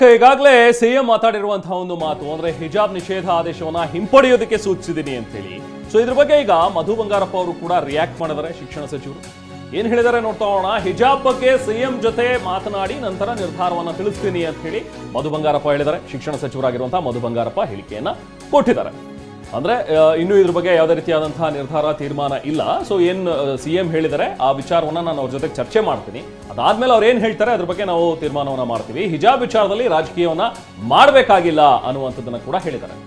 ಈಗಾಗಲೇ ಸಿಎಂ ಮಾತಾಡಿರುವಂತಹ ಒಂದು ಮಾತು ಅಂದ್ರೆ ಹಿಜಾಬ್ ನಿಷೇಧ ಆದೇಶವನ್ನ ಹಿಂಪಡೆಯೋದಕ್ಕೆ ಸೂಚಿಸಿದ್ದೀನಿ ಅಂತ ಹೇಳಿ. ಸೊ ಇದ್ರ ಬಗ್ಗೆ ಈಗ ಮಧು ಬಂಗಾರಪ್ಪ ಅವರು ಕೂಡ ರಿಯಾಕ್ಟ್ ಮಾಡಿದ್ದಾರೆ. ಶಿಕ್ಷಣ ಸಚಿವರು ಏನ್ ಹೇಳಿದ್ದಾರೆ ನೋಡ್ತಾ ಹೋಗೋಣ. ಹಿಜಾಬ್ ಬಗ್ಗೆ ಸಿಎಂ ಜೊತೆ ಮಾತನಾಡಿ ನಂತರ ನಿರ್ಧಾರವನ್ನ ತಿಳಿಸ್ತೀನಿ ಅಂತ ಹೇಳಿ ಮಧು ಬಂಗಾರಪ್ಪ ಹೇಳಿದ್ದಾರೆ. ಶಿಕ್ಷಣ ಸಚಿವರಾಗಿರುವಂತಹ ಮಧು ಬಂಗಾರಪ್ಪ ಹೇಳಿಕೆಯನ್ನ ಕೊಟ್ಟಿದ್ದಾರೆ. ಅಂದ್ರೆ ಇನ್ನು ಇದ್ರ ಬಗ್ಗೆ ಯಾವುದೇ ರೀತಿಯಾದಂತಹ ನಿರ್ಧಾರ ತೀರ್ಮಾನ ಇಲ್ಲ. ಸೊ ಏನ್ ಸಿಎಂ ಹೇಳಿದರೆ ಆ ವಿಚಾರವನ್ನ ನಾನು ಅವ್ರ ಜೊತೆ ಚರ್ಚೆ ಮಾಡ್ತೀನಿ. ಅದಾದ್ಮೇಲೆ ಅವ್ರು ಏನ್ ಹೇಳ್ತಾರೆ ಅದ್ರ ಬಗ್ಗೆ ನಾವು ತೀರ್ಮಾನವನ್ನ ಮಾಡ್ತೀವಿ. ಹಿಜಾಬ್ ವಿಚಾರದಲ್ಲಿ ರಾಜಕೀಯವನ್ನ ಮಾಡಬೇಕಾಗಿಲ್ಲ ಅನ್ನುವಂಥದ್ದನ್ನ ಕೂಡ ಹೇಳಿದ್ದಾರೆ.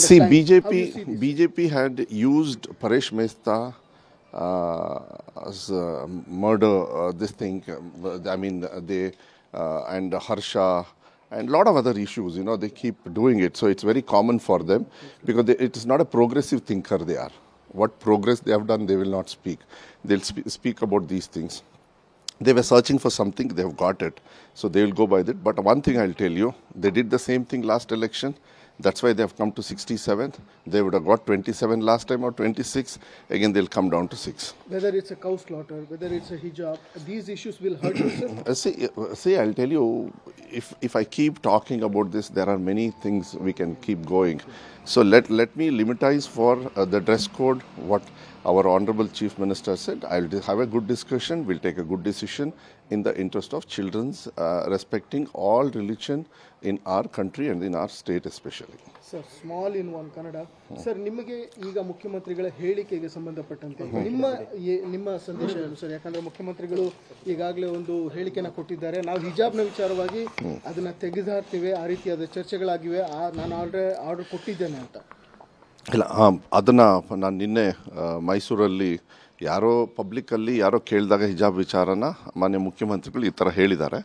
See, BJP had used Paresh Mehta as murder, this thing, I mean, they and Harsha and a lot of other issues, you know, they keep doing it. So it's very common for them because it is not a progressive thinker they are. What progress they have done, they will not speak. They'll speak about these things. They were searching for something, they have got it. So they will go by that. But one thing I'll tell you, they did the same thing last election. That's why they have come to 67. They would have got 27 last time or 26. Again, they'll come down to 6. Whether it's a cow slaughter, whether it's a hijab, these issues will hurt you, sir? See, I'll tell you, if I keep talking about this, there are many things we can keep going. So let me limitize for the dress code, what our Honorable Chief Minister said. I'll have a good discussion. We'll take a good decision in the interest of children's respecting all religion in our country and in our state especially. Sir, small in one Kannada. Sir, ನಿಮಗೆ ಈಗ ಮುಖ್ಯಮಂತ್ರಿಗಳ ಹೇಳಿಕೆಗೆ ಸಂಬಂಧಪಟ್ಟಂತೆ ನಿಮ್ಮ ಸಂದೇಶ ಏನು sir? ಯಾಕಂದ್ರೆ ಮುಖ್ಯಮಂತ್ರಿಗಳು ಈಗಾಗಲೇ ಒಂದು ಹೇಳಿಕೆನ ಕೊಟ್ಟಿದ್ದಾರೆ. ನಾವು ಹಿಜಾಬ್ನ ವಿಚಾರವಾಗಿ ಅದನ್ನ ತೆಗೆದುಹಾಕ್ತೀವಿ, ಆ ರೀತಿಯಾದ ಚರ್ಚೆಗಳಾಗಿವೆ, ನಾನು ಆರ್ಡರ್ ಕೊಟ್ಟಿದ್ದೇನೆ ಅಂತ. ಇಲ್ಲ, ಅದನ್ನು ನಾನು ನಿನ್ನೆ ಮೈಸೂರಲ್ಲಿ ಯಾರೋ ಪಬ್ಲಿಕ್ಕಲ್ಲಿ ಯಾರೋ ಕೇಳಿದಾಗ ಹಿಜಾಬ್ ವಿಚಾರನ ಮಾನ್ಯ ಮುಖ್ಯಮಂತ್ರಿಗಳು ಈ ಥರ ಹೇಳಿದ್ದಾರೆ.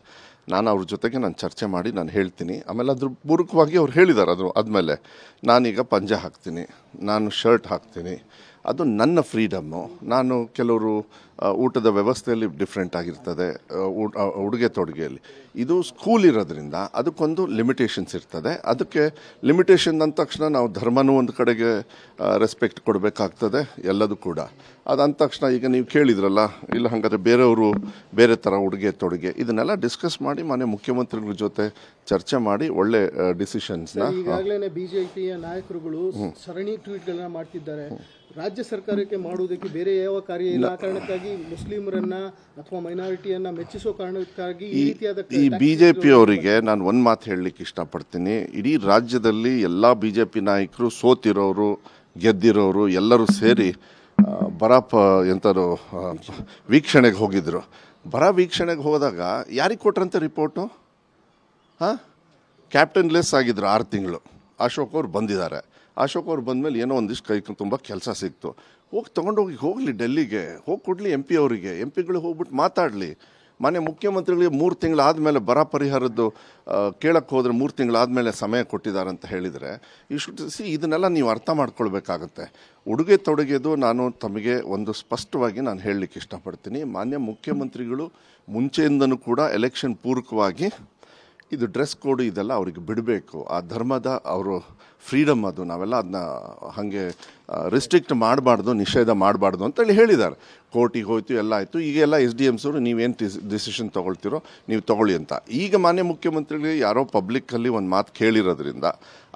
ನಾನು ಅವ್ರ ಜೊತೆಗೆ ನಾನು ಚರ್ಚೆ ಮಾಡಿ ನಾನು ಹೇಳ್ತೀನಿ. ಆಮೇಲೆ ಅದ್ರ ಪೂರಕವಾಗಿ ಅವ್ರು ಹೇಳಿದ್ದಾರೆ. ಆದಮೇಲೆ ನಾನೀಗ ಪಂಜೆ ಹಾಕ್ತೀನಿ, ನಾನು ಶರ್ಟ್ ಹಾಕ್ತೀನಿ, ಅದು ನನ್ನ ಫ್ರೀಡಮ್ಮು. ನಾನು ಕೆಲವರು ಊಟದ ವ್ಯವಸ್ಥೆಯಲ್ಲಿ ಡಿಫ್ರೆಂಟ್ ಆಗಿರ್ತದೆ, ಉಡುಗೆ ತೊಡುಗೆಯಲ್ಲಿ. ಇದು ಸ್ಕೂಲ್ ಇರೋದ್ರಿಂದ ಅದಕ್ಕೊಂದು ಲಿಮಿಟೇಷನ್ಸ್ ಇರ್ತದೆ. ಅದಕ್ಕೆ ಲಿಮಿಟೇಷನ್ ಅಂದ ತಕ್ಷಣ ನಾವು ಧರ್ಮನೂ ಒಂದು ಕಡೆಗೆ ರೆಸ್ಪೆಕ್ಟ್ ಕೊಡಬೇಕಾಗ್ತದೆ, ಎಲ್ಲದೂ ಕೂಡ. ಅದಂದ ತಕ್ಷಣ ಈಗ ನೀವು ಕೇಳಿದ್ರಲ್ಲ, ಇಲ್ಲ ಹಾಗಾದರೆ ಬೇರೆಯವರು ಬೇರೆ ಥರ ಉಡುಗೆ ತೊಡುಗೆ, ಇದನ್ನೆಲ್ಲ ಡಿಸ್ಕಸ್ ಮಾಡಿ ಮಾನ್ಯ ಮುಖ್ಯಮಂತ್ರಿಗಳ ಜೊತೆ ಚರ್ಚೆ ಮಾಡಿ ಒಳ್ಳೆ ಡಿಸಿಷನ್ಸ್ನ. ಈಗಾಗಲೇ ಬಿಜೆಪಿಯ ನಾಯಕರುಗಳು ಸರಣಿ ಟ್ವೀಟ್ಗಳನ್ನ ಮಾಡ್ತಿದ್ದಾರೆ. ರಾಜ್ಯ ಸರ್ಕಾರಕ್ಕೆ ಮಾಡುವುದಕ್ಕೆ ಬೇರೆ ಯಾವ ಕಾರ್ಯ ಇಲ್ಲ, ಕಾರಣಕ್ಕಾಗಿ ಮುಸ್ಲಿಮರನ್ನ ಅಥವಾ ಮೈನಾರಿಟಿಯನ್ನ ಮೆಚ್ಚಿಸೋ ಕಾರಣಕ್ಕಾಗಿ ಈ ರೀತಿಯಾದ ಈ ಬಿಜೆಪಿ ಅವರಿಗೆ ನಾನು ಒಂದು ಮಾತು ಹೇಳಲಿಕ್ಕೆ ಇಷ್ಟಪಡ್ತೀನಿ. ಇಡೀ ರಾಜ್ಯದಲ್ಲಿ ಎಲ್ಲ ಬಿಜೆಪಿ ನಾಯಕರು ಸೋತಿರೋರು ಗೆದ್ದಿರೋರು ಎಲ್ಲರೂ ಸೇರಿ ಎಂಥರು ವೀಕ್ಷಣೆಗೆ ಹೋಗಿದ್ರು. ವೀಕ್ಷಣೆಗೆ ಹೋದಾಗ ಯಾರಿಗೆ ಕೊಟ್ರಂತೆ ರಿಪೋರ್ಟು? ಕ್ಯಾಪ್ಟನ್ ಲೆಸ್ ಆಗಿದ್ರು 6 ತಿಂಗಳು. ಅಶೋಕ್ ಅವ್ರು ಬಂದಿದ್ದಾರೆ. ಅಶೋಕ್ ಅವ್ರು ಬಂದಮೇಲೆ ಏನೋ ಒಂದಿಷ್ಟು ಕೈ ತುಂಬ ಕೆಲಸ ಸಿಕ್ತು. ಹೋಗಲಿ ಡೆಲ್ಲಿಗೆ ಹೋಗಿ ಕೊಡಲಿ MP ಅವರಿಗೆ. MP ಗಳು ಹೋಗ್ಬಿಟ್ಟು ಮಾತಾಡಲಿ. ಮಾನ್ಯ ಮುಖ್ಯಮಂತ್ರಿಗಳಿಗೆ 3 ತಿಂಗಳಾದಮೇಲೆ ಬರ ಪರಿಹಾರದ್ದು ಕೇಳಕ್ಕೆ ಹೋದರೆ 3 ತಿಂಗಳಾದಮೇಲೆ ಸಮಯ ಕೊಟ್ಟಿದ್ದಾರೆ ಅಂತ ಹೇಳಿದರೆ ಇದನ್ನೆಲ್ಲ ನೀವು ಅರ್ಥ ಮಾಡ್ಕೊಳ್ಬೇಕಾಗತ್ತೆ. ಉಡುಗೆ ತೊಡುಗೆದು ನಾನು ತಮಗೆ ಒಂದು ಸ್ಪಷ್ಟವಾಗಿ ನಾನು ಹೇಳಲಿಕ್ಕೆ ಇಷ್ಟಪಡ್ತೀನಿ. ಮಾನ್ಯ ಮುಖ್ಯಮಂತ್ರಿಗಳು ಮುಂಚೆಯಿಂದನೂ ಕೂಡ ಎಲೆಕ್ಷನ್ ಪೂರ್ವಕವಾಗಿ ಇದು ಡ್ರೆಸ್ ಕೋಡ್ ಇದೆಲ್ಲ ಅವ್ರಿಗೆ ಬಿಡಬೇಕು. ಆ ಧರ್ಮದ ಅವರು ಫ್ರೀಡಮ್, ಅದು ನಾವೆಲ್ಲ ಅದನ್ನ ಹಾಗೆ ರಿಸ್ಟ್ರಿಕ್ಟ್ ಮಾಡಬಾರ್ದು, ನಿಷೇಧ ಮಾಡಬಾರ್ದು ಅಂತೇಳಿ ಹೇಳಿದ್ದಾರೆ. ಕೋರ್ಟಿಗೆ ಹೋಯ್ತು, ಎಲ್ಲ ಆಯಿತು. ಈಗೆಲ್ಲ SDMs ಅವರು ನೀವೇನು ಡಿಸಿಷನ್ ತೊಗೊಳ್ತೀರೋ ನೀವು ತೊಗೊಳ್ಳಿ ಅಂತ. ಈಗ ಮಾನ್ಯ ಮುಖ್ಯಮಂತ್ರಿಗಳಿಗೆ ಯಾರೋ ಪಬ್ಲಿಕ್ಕಲ್ಲಿ ಒಂದು ಮಾತು ಕೇಳಿರೋದ್ರಿಂದ,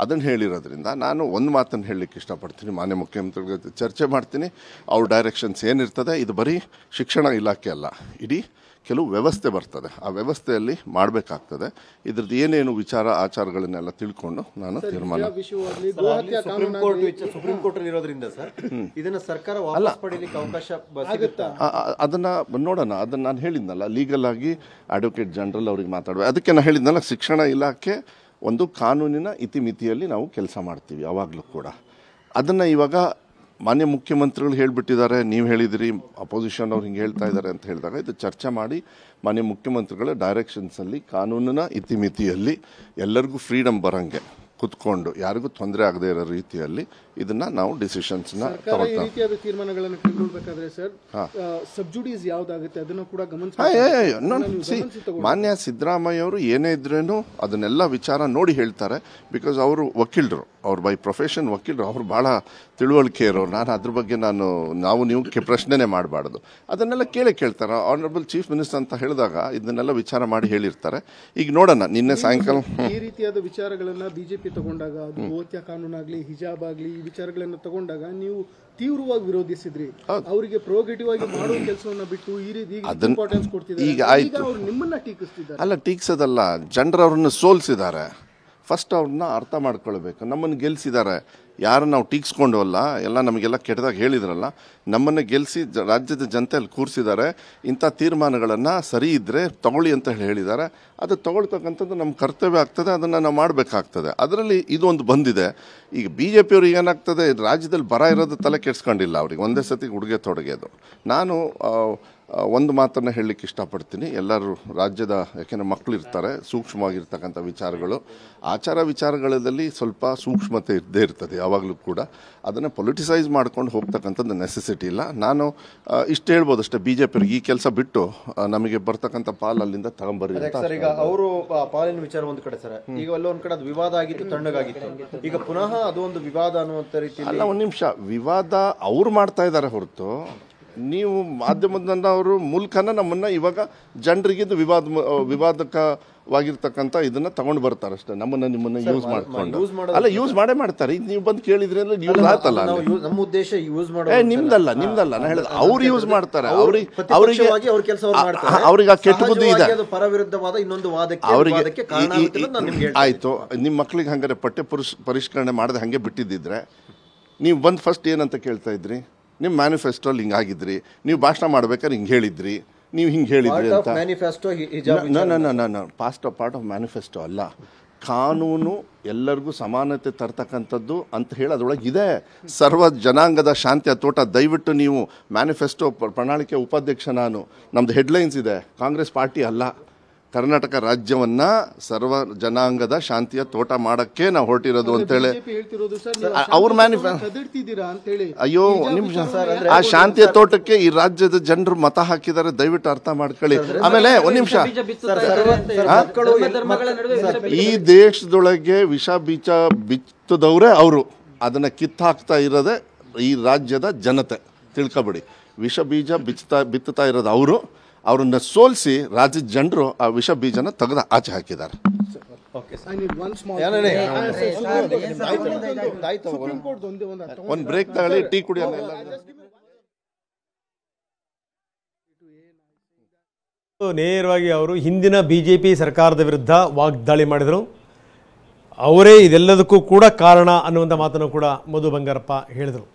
ಅದನ್ನು ಹೇಳಿರೋದ್ರಿಂದ ನಾನು ಒಂದು ಮಾತನ್ನು ಹೇಳಲಿಕ್ಕೆ ಇಷ್ಟಪಡ್ತೀನಿ. ಮಾನ್ಯ ಮುಖ್ಯಮಂತ್ರಿಗಳ ಜೊತೆ ಚರ್ಚೆ ಮಾಡ್ತೀನಿ. ಅವ್ರ ಡೈರೆಕ್ಷನ್ಸ್ ಏನಿರ್ತದೆ, ಇದು ಬರೀ ಶಿಕ್ಷಣ ಇಲಾಖೆ ಅಲ್ಲ, ಇಡೀ ಕೆಲವು ವ್ಯವಸ್ಥೆ ಬರ್ತದೆ, ಆ ವ್ಯವಸ್ಥೆಯಲ್ಲಿ ಮಾಡಬೇಕಾಗ್ತದೆ. ಇದ್ರದ್ದು ಏನೇನು ವಿಚಾರ ಆಚಾರಗಳನ್ನೆಲ್ಲ ತಿಳ್ಕೊಂಡು ನಾನು ತೀರ್ಮಾನ. ಅದನ್ನ ನೋಡೋಣ. ಅದನ್ನ ನಾನು ಹೇಳಿದ್ನಲ್ಲ, ಲೀಗಲ್ ಆಗಿ ಅಡ್ವೊಕೇಟ್ ಜನರಲ್ ಅವ್ರಿಗೆ ಮಾತಾಡುವ. ಅದಕ್ಕೆ ನಾನು ಹೇಳಿದ್ನಲ್ಲ, ಶಿಕ್ಷಣ ಇಲಾಖೆ ಒಂದು ಕಾನೂನಿನ ಇತಿಮಿತಿಯಲ್ಲಿ ನಾವು ಕೆಲಸ ಮಾಡ್ತೀವಿ ಯಾವಾಗಲೂ ಕೂಡ. ಅದನ್ನು ಇವಾಗ ಮಾನ್ಯ ಮುಖ್ಯಮಂತ್ರಿಗಳು ಹೇಳಿಬಿಟ್ಟಿದ್ದಾರೆ, ನೀವು ಹೇಳಿದಿರಿ, ಅಪೋಸಿಷನ್ ಅವ್ರು ಹಿಂಗೆ ಹೇಳ್ತಾ ಇದ್ದಾರೆ ಅಂತ ಹೇಳಿದಾಗ ಇದು ಚರ್ಚೆ ಮಾಡಿ ಮಾನ್ಯ ಮುಖ್ಯಮಂತ್ರಿಗಳ ಡೈರೆಕ್ಷನ್ಸಲ್ಲಿ ಕಾನೂನಿನ ಇತಿಮಿತಿಯಲ್ಲಿ ಎಲ್ಲರಿಗೂ ಫ್ರೀಡಮ್ ಬರೋಂಗೆ ಕುತ್ಕೊಂಡು ಯಾರಿಗೂ ತೊಂದರೆ ಆಗದೇ ಇರೋ ರೀತಿಯಲ್ಲಿ ಇದನ್ನ ನಾವು ಡಿಸಿಷನ್ಸ್ನ ತಗೊಳ್ತಾ ರೀತಿಯಾದ ತೀರ್ಮಾನಗಳನ್ನು ಕೈಗೊಳ್ಳಬೇಕಾದ್ರೆ ಸರ್ ಸಬ್ಜುಡೀಸ್ ಯಾವುದಾಗುತ್ತೆ ಅದನ್ನು ಕೂಡ ಮಾನ್ಯ ಸಿದ್ದರಾಮಯ್ಯ ಅವರು ಏನೇ ಇದ್ರೇನು ಅದನ್ನೆಲ್ಲ ವಿಚಾರ ನೋಡಿ ಹೇಳ್ತಾರೆ. ಬಿಕಾಸ್ ಅವರು ವಕೀಲರು, ಅವ್ರು ಬೈ ಪ್ರೊಫೆಷನ್ ವಕೀಲರು, ಅವ್ರು ಭಾಳ ತಿಳುವಳಿಕೆ ಇರೋರು. ನಾನು ಅದ್ರ ಬಗ್ಗೆ ನಾವು ನೀವು ಪ್ರಶ್ನೆನೇ ಮಾಡಬಾರ್ದು. ಅದನ್ನೆಲ್ಲ ಕೇಳ್ತಾರೆ. ಆನರಬಲ್ ಚೀಫ್ ಮಿನಿಸ್ಟರ್ ಅಂತ ಹೇಳಿದಾಗ ಇದನ್ನೆಲ್ಲ ವಿಚಾರ ಮಾಡಿ ಹೇಳಿರ್ತಾರೆ. ಈಗ ನೋಡೋಣ, ನಿನ್ನೆ ಸಾಯಂಕಾಲ ಈ ರೀತಿಯಾದ ವಿಚಾರಗಳನ್ನ ಬಿಜೆಪಿ ತಗೊಂಡಾಗ, ಅದು ಗೋಹತ್ಯೆ ಕಾನೂನಾಗ್ಲಿ, ಹಿಜಾಬ್ ಆಗಲಿ, ಈ ವಿಚಾರಗಳನ್ನ ತಗೊಂಡಾಗ ನೀವು ತೀವ್ರವಾಗಿ ವಿರೋಧಿಸಿದ್ರಿ. ಅವರಿಗೆ ಪ್ರೋಗ್ರೆಟಿವ್ ಆಗಿ ಮಾಡೋ ಕೆಲಸವನ್ನ ಬಿಟ್ಟು ಈ ರೀತಿ ಇಂಪಾರ್ಟೆನ್ಸ್ ಕೊಡ್ತಿದ್ದಾರೆ. ಈಗ ಅವ್ರು ನಿಮ್ಮನ್ನ ಟೀಕಿಸ್ತಿದ್ದಾರೆ. ಅಲ್ಲ, ಟೀಕ್ಸೋದಲ್ಲ, ಜನರು ಅವ್ರನ್ನ ಸೋಲ್ಸಿದ್ದಾರೆ. ಫಸ್ಟ್ ಅವ್ರನ್ನ ಅರ್ಥ ಮಾಡ್ಕೊಳ್ಬೇಕು. ನಮ್ಮನ್ನು ಗೆಲ್ಸಿದ್ದಾರೆ, ಯಾರು ನಾವು ಟೀಕ್ಸ್ಕೊಂಡವಲ್ಲ, ಎಲ್ಲ ನಮಗೆಲ್ಲ ಕೆಟ್ಟದಾಗ ಹೇಳಿದ್ರಲ್ಲ, ನಮ್ಮನ್ನು ಗೆಲ್ಲಿಸಿ ರಾಜ್ಯದ ಜನತೆಯಲ್ಲಿ ಕೂರಿಸಿದ್ದಾರೆ. ಇಂಥ ತೀರ್ಮಾನಗಳನ್ನು ಸರಿ ಇದ್ದರೆ ತಗೊಳ್ಳಿ ಅಂತ ಹೇಳಿದ್ದಾರೆ. ಅದು ತಗೊಳ್ತಕ್ಕಂಥದ್ದು ನಮ್ಮ ಕರ್ತವ್ಯ ಆಗ್ತದೆ, ಅದನ್ನು ನಾವು ಮಾಡಬೇಕಾಗ್ತದೆ. ಅದರಲ್ಲಿ ಇದು ಒಂದು ಬಂದಿದೆ. ಈಗ BJP ಅವ್ರಿಗೆ ಏನಾಗ್ತದೆ, ರಾಜ್ಯದಲ್ಲಿ ಬರ ಇರೋದು ತಲೆ ಕೆಡ್ಸ್ಕೊಂಡಿಲ್ಲ. ಅವ್ರಿಗೆ ಒಂದೇ ಸತಿ ಉಡುಗೆ ತೊಡಗೆದು. ನಾನು ಒಂದು ಮಾತನ್ನು ಹೇಳಲಿಕ್ಕೆ ಇಷ್ಟಪಡ್ತೀನಿ. ಎಲ್ಲರೂ ರಾಜ್ಯದ, ಯಾಕೆಂದರೆ ಮಕ್ಕಳು ಇರ್ತಾರೆ, ಸೂಕ್ಷ್ಮವಾಗಿರ್ತಕ್ಕಂಥ ವಿಚಾರಗಳು, ಆಚಾರ ವಿಚಾರಗಳಲ್ಲಿ ಸ್ವಲ್ಪ ಸೂಕ್ಷ್ಮತೆ ಇದ್ದೇ ಇರ್ತದೆ ಯಾವಾಗಲೂ ಕೂಡ. ಅದನ್ನು ಪೊಲಿಟಿಸೈಸ್ ಮಾಡ್ಕೊಂಡು ಹೋಗ್ತಕ್ಕಂಥದ್ದು ನೆಸೆಸಿಟಿ ಇಲ್ಲ. ನಾನು ಇಷ್ಟು ಹೇಳ್ಬೋದು ಅಷ್ಟೇ, BJP ಅವ್ರಿಗೆ ಈ ಕೆಲಸ ಬಿಟ್ಟು ನಮಗೆ ಬರ್ತಕ್ಕಂಥ ಪಾಲ್ ಅಲ್ಲಿಂದ ತಗೊಂಬರ್ರಿ ಅಂತ. ಸರ್, ಈಗ ಅವರು ಪಾಲಿನ ವಿಚಾರ ಒಂದು ಕಡೆ ಸರ್, ಈಗ ಒಂದ್ ಕಡೆ ಅದು ವಿವಾದ ಆಗಿತ್ತು, ತಣ್ಣಗಾಗಿತ್ತು. ಈಗ ಪುನಃ ಅದು ಒಂದು ವಿವಾದ ಅನ್ನುವಂಥ ರೀತಿ ಅಲ್ಲ. ಒಂದು ನಿಮಿಷ, ವಿವಾದ ಅವ್ರು ಮಾಡ್ತಾ ಇದ್ದಾರೆ ಹೊರತು ನೀವು ಮಾಧ್ಯಮದವರು ಮೂಲಕನ ನಮ್ಮನ್ನ ಇವಾಗ ಜನರಿಗೆ ಇದು ವಿವಾದಕವಾಗಿರ್ತಕ್ಕಂಥ ಇದನ್ನ ತಗೊಂಡು ಬರ್ತಾರೆ ಅಷ್ಟೇ. ನಿಮ್ಮನ್ನ ಯೂಸ್ ಮಾಡ್ಕೊಂಡು ಅಲ್ಲ, ಯೂಸ್ ಮಾಡ್ತಾರೆ. ಈಗ ನೀವು ಬಂದು ಕೇಳಿದ್ರೆ ಯೂಸ್ ಆಯ್ತಲ್ಲ. ನಮ್ಮ ಉದ್ದೇಶ ಯೂಸ್ ಮಾಡೋದು ನಿಮ್ದಲ್ಲ. ನಾನು ಹೇಳಿದ ಅವ್ರು ಯೂಸ್ ಮಾಡ್ತಾರೆ. ಅವ್ರಿಗೆ ಆ ಕೆಟ್ಟ ಬುದ್ಧಿ ಇದೆ. ಪರ ವಿರುದ್ಧವಾದ ಇನ್ನೊಂದು ವಾದಕ್ಕೆ ಅವ್ರಿಗೆ ಆಯ್ತು. ನಿಮ್ಮ ಮಕ್ಳಿಗೆ ಹಂಗಾರೆ ಪಠ್ಯ ಪರಿಷ್ಕರಣೆ ಮಾಡದೆ ಹಂಗೆ ಬಿಟ್ಟಿದ್ದಿದ್ರೆ ನೀವು ಬಂದು ಫಸ್ಟ್ ಏನಂತ ಕೇಳ್ತಾ ಇದ್ರಿ? ನಿಮ್ಮ ಮ್ಯಾನಿಫೆಸ್ಟೋಲ್ಲಿ ಹಿಂಗಾಗಿದ್ರಿ, ನೀವು ಭಾಷಣ ಮಾಡ್ಬೇಕಾದ್ರೆ ಹಿಂಗೆ ಹೇಳಿದ್ರಿ, ನೀವು ಹಿಂಗೆ ಹೇಳಿದ್ರಿ ಅಂತ. ಪಾರ್ಟ್ ಆಫ್ ಮ್ಯಾನಿಫೆಸ್ಟೋ ಅಲ್ಲ, ಕಾನೂನು ಎಲ್ಲರಿಗೂ ಸಮಾನತೆ ತರ್ತಕ್ಕಂಥದ್ದು ಅಂತ ಹೇಳಿ ಅದರೊಳಗೆ ಇದೆ. ಸರ್ವ ಜನಾಂಗದ ಶಾಂತಿಯ ತೋಟ. ದಯವಿಟ್ಟು ನೀವು ಮ್ಯಾನಿಫೆಸ್ಟೋ ಪ್ರಣಾಳಿಕೆ ಉಪಾಧ್ಯಕ್ಷ ನಾನು, ನಮ್ಮದು ಹೆಡ್ಲೈನ್ಸ್ ಇದೆ, ಕಾಂಗ್ರೆಸ್ ಪಾರ್ಟಿ ಅಲ್ಲ. ಕರ್ನಾಟಕ ರಾಜ್ಯವನ್ನ ಸರ್ವ ಜನಾಂಗದ ಶಾಂತಿಯ ತೋಟ ಮಾಡಕ್ಕೆ ನಾವು ಹೊರಟಿರೋದು ಅಂತೇಳಿ ಅವ್ರ ಅಯ್ಯೋ ನಿಮಿಷ, ಆ ಶಾಂತಿಯ ತೋಟಕ್ಕೆ ಈ ರಾಜ್ಯದ ಜನರು ಮತ ಹಾಕಿದ್ದಾರೆ. ದಯವಿಟ್ಟು ಅರ್ಥ ಮಾಡ್ಕೊಳ್ಳಿ. ಆಮೇಲೆ ಒಂದ್ ನಿಮಿಷ, ಈ ದೇಶದೊಳಗೆ ವಿಷ ಬೀಜ ಬಿತ್ತದವ್ರೆ ಅವರು, ಅದನ್ನ ಕಿತ್ತಾಕ್ತಾ ಇರೋದೇ ಈ ರಾಜ್ಯದ ಜನತೆ. ತಿಳ್ಕೊಬಿಡಿ, ವಿಷ ಬೀಜ ಬಿತ್ತುತ್ತಾ ಇರೋದು ಅವರು. ಅವ್ರನ್ನ ಸೋಲಿಸಿ ರಾಜ್ಯದ ಜನರು ಆ ವಿಷ ಬೀಜನ ತೆಗೆದು ಆಚೆ ಹಾಕಿದ್ದಾರೆ. ಒಂದು ಬ್ರೇಕ್ ತಗೊಳ್ಳಿ, ಟೀ ಕುಡಿಯೋಣ. ನೇರವಾಗಿ ಅವರು ಹಿಂದಿನ BJP ಸರ್ಕಾರದ ವಿರುದ್ಧ ವಾಗ್ದಾಳಿ ಮಾಡಿದರು. ಅವರೇ ಇದೆಲ್ಲದಕ್ಕೂ ಕೂಡ ಕಾರಣ ಅನ್ನುವಂಥ ಮಾತನ್ನು ಕೂಡ ಮಧು ಬಂಗಾರಪ್ಪ ಹೇಳಿದರು.